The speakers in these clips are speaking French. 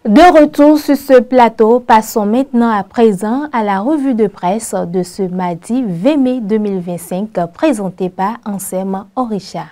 De retour sur ce plateau, passons maintenant à présent à la revue de presse de ce mardi 20 mai 2025 présentée par Ansem Orisha.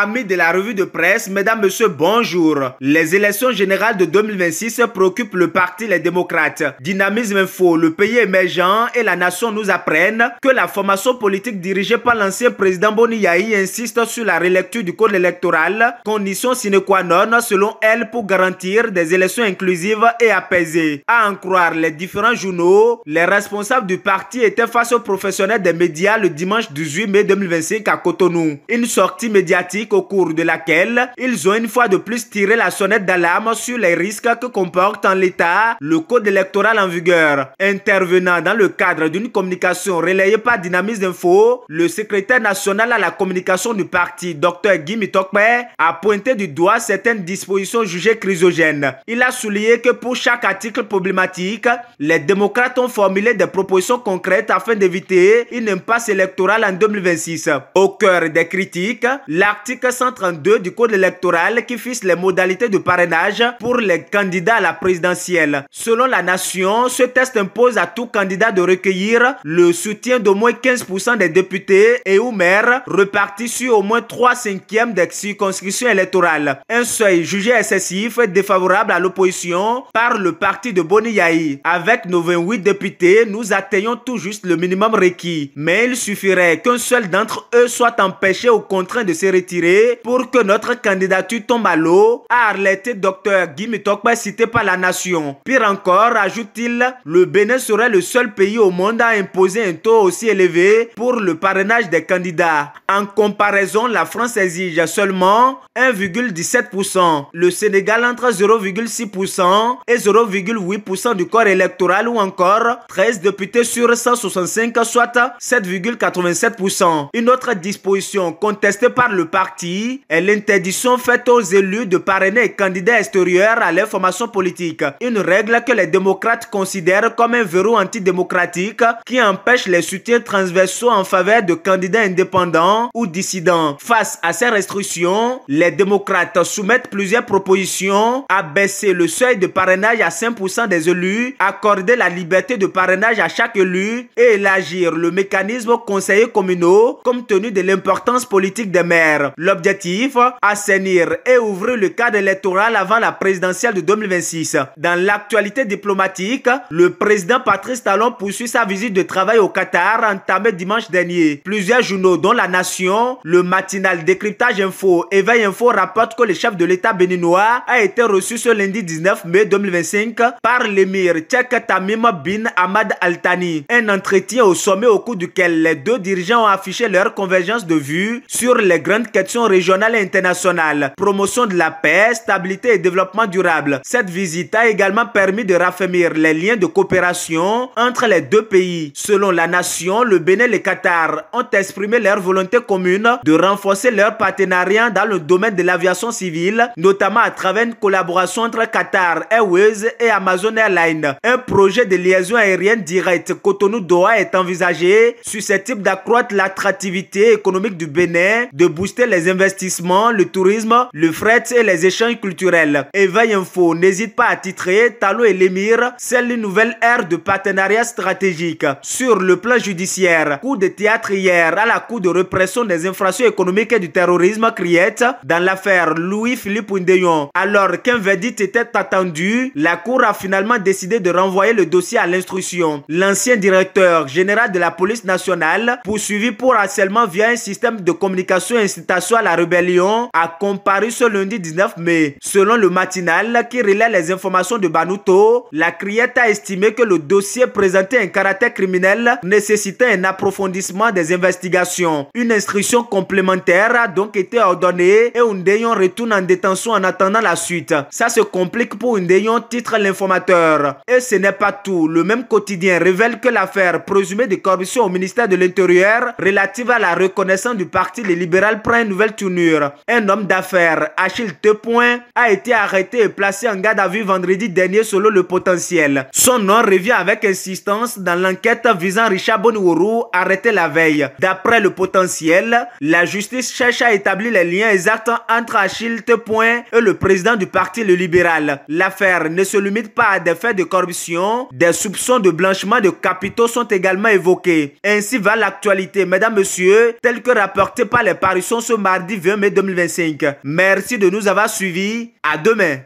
Amis de la revue de presse, mesdames, messieurs, bonjour. Les élections générales de 2026 préoccupent le parti Les Démocrates. Dynamisme Info, le pays émergent et la nation nous apprennent que la formation politique dirigée par l'ancien président Boni Yayi insiste sur la relecture du code électoral, condition sine qua non selon elle pour garantir des élections inclusives et apaisées. À en croire les différents journaux, les responsables du parti étaient face aux professionnels des médias le dimanche 18 mai 2025 à Cotonou. Une sortie médiatique au cours de laquelle ils ont une fois de plus tiré la sonnette d'alarme sur les risques que comporte en l'état le code électoral en vigueur. Intervenant dans le cadre d'une communication relayée par Dynamisme Info, le secrétaire national à la communication du parti, Dr Guy Mitokpe, a pointé du doigt certaines dispositions jugées chrysogènes. Il a souligné que pour chaque article problématique, les démocrates ont formulé des propositions concrètes afin d'éviter une impasse électorale en 2026. Au cœur des critiques, l'article 132 du code électoral qui fixe les modalités de parrainage pour les candidats à la présidentielle. Selon la nation, ce test impose à tout candidat de recueillir le soutien d'au moins 15% des députés et ou maires repartis sur au moins 3/5 des circonscriptions électorales. Un seuil jugé excessif et défavorable à l'opposition par le parti de Boni Yayi. Avec nos 28 députés, nous atteignons tout juste le minimum requis. Mais il suffirait qu'un seul d'entre eux soit empêché ou contraint de se retirer pour que notre candidature tombe à l'eau, a alerté Dr Guy Mitokpe cité par la nation. Pire encore, ajoute-t-il, le Bénin serait le seul pays au monde à imposer un taux aussi élevé pour le parrainage des candidats. En comparaison, la France exige seulement 1,17%, le Sénégal entre 0,6% et 0,8% du corps électoral ou encore 13 députés sur 165, soit 7,87%. Une autre disposition contestée par le parti est l'interdiction faite aux élus de parrainer les candidats extérieurs à leur formation politique. Une règle que les démocrates considèrent comme un verrou antidémocratique qui empêche les soutiens transversaux en faveur de candidats indépendants ou dissidents. Face à ces restrictions, les démocrates soumettent plusieurs propositions à baisser le seuil de parrainage à 5% des élus, accorder la liberté de parrainage à chaque élu et élargir le mécanisme conseillers communaux compte tenu de l'importance politique des maires. L'objectif, assainir et ouvrir le cadre électoral avant la présidentielle de 2026. Dans l'actualité diplomatique, le président Patrice Talon poursuit sa visite de travail au Qatar entamée dimanche dernier. Plusieurs journaux dont La Nation, le matinal Décryptage Info, Éveil Info rapportent que le chef de l'État béninois a été reçu ce lundi 19 mai 2025 par l'émir tchèque Tamim bin Hamad Al Thani. Un entretien au sommet au cours duquel les deux dirigeants ont affiché leur convergence de vues sur les grandes questions régionales et internationales, promotion de la paix, stabilité et développement durable. Cette visite a également permis de raffermir les liens de coopération entre les deux pays. Selon La Nation, le Bénin et le Qatar ont exprimé leur volonté commune de renforcer leur partenariat dans le domaine de l'aviation civile, notamment à travers une collaboration entre Qatar Airways et Amazon Airlines. Un projet de liaison aérienne directe Cotonou-Doha est envisagé, susceptible d'accroître l'attractivité économique du Bénin, de booster les investissements, le tourisme, le fret et les échanges culturels. Éveil Info n'hésite pas à titrer Talon et l'émir, c'est une nouvelle ère de partenariat stratégique. Sur le plan judiciaire, coup de théâtre hier à la Cour de répression des infractions économiques et du terrorisme criette dans l'affaire Louis-Philippe Ndeyon. Alors qu'un verdict était attendu, la Cour a finalement décidé de renvoyer le dossier à l'instruction. L'ancien directeur général de la police nationale, poursuivi pour harcèlement via un système de communication et incitation à la rébellion, a comparu ce lundi 19 mai. Selon le matinal qui relaie les informations de Banuto, la criette a estimé que le dossier présentait un caractère criminel nécessitait un approfondissement des investigations. Une instruction complémentaire a donc été ordonnée et Ndeyon retourne en détention en attendant la suite. Ça se complique pour Ndeyon, titre l'informateur. Et ce n'est pas tout. Le même quotidien révèle que l'affaire présumée de corruption au ministère de l'Intérieur relative à la reconnaissance du parti Les Libéraux prend une nouvelle nouvelle tournure. Un homme d'affaires, Achille Tepoin, a été arrêté et placé en garde à vue vendredi dernier selon Le Potentiel. Son nom revient avec insistance dans l'enquête visant Richard Bonouourou, arrêté la veille. D'après Le Potentiel, la justice cherche à établir les liens exacts entre Achille Tepoin et le président du parti Le Libéral. L'affaire ne se limite pas à des faits de corruption, des soupçons de blanchiment de capitaux sont également évoqués. Ainsi va l'actualité, mesdames, messieurs, telle que rapportée par les parutions ce mardi 20 mai 2025. Merci de nous avoir suivis. À demain.